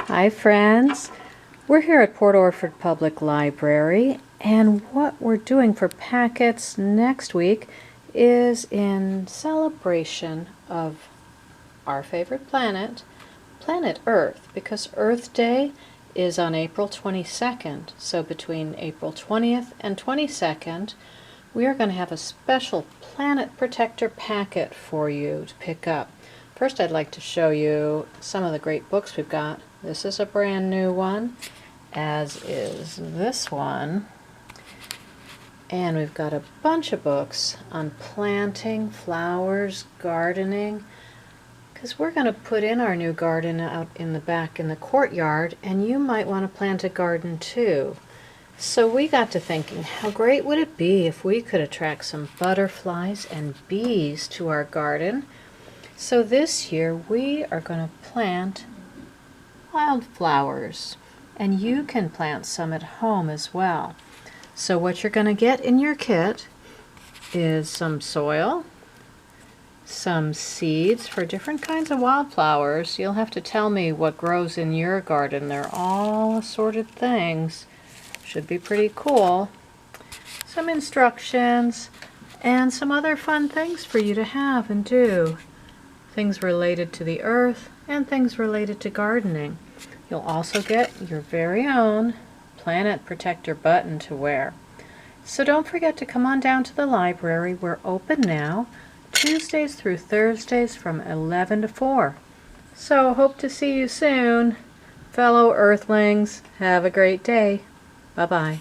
Hi friends, we're here at Port Orford Public Library, and what we're doing for packets next week is in celebration of our favorite planet, planet Earth, because Earth Day is on April 22nd. So between April 20th and 22nd, we are going to have a special Planet Protector packet for you to pick up. First, I'd like to show you some of the great books we've got. This is a brand new one, as is this one. And we've got a bunch of books on planting, flowers, gardening, because we're going to put in our new garden out in the back in the courtyard, and you might want to plant a garden too. So we got to thinking, how great would it be if we could attract some butterflies and bees to our garden? So this year we are going to plant wildflowers, and you can plant some at home as well. So what you're going to get in your kit is some soil, some seeds for different kinds of wildflowers. You'll have to tell me what grows in your garden. They're all assorted things. Should be pretty cool. Some instructions and some other fun things for you to have and do. Things related to the earth and things related to gardening. You'll also get your very own Planet Protector button to wear. So don't forget to come on down to the library. We're open now, Tuesdays through Thursdays from 11 to 4. So hope to see you soon. Fellow Earthlings, have a great day. Bye-bye.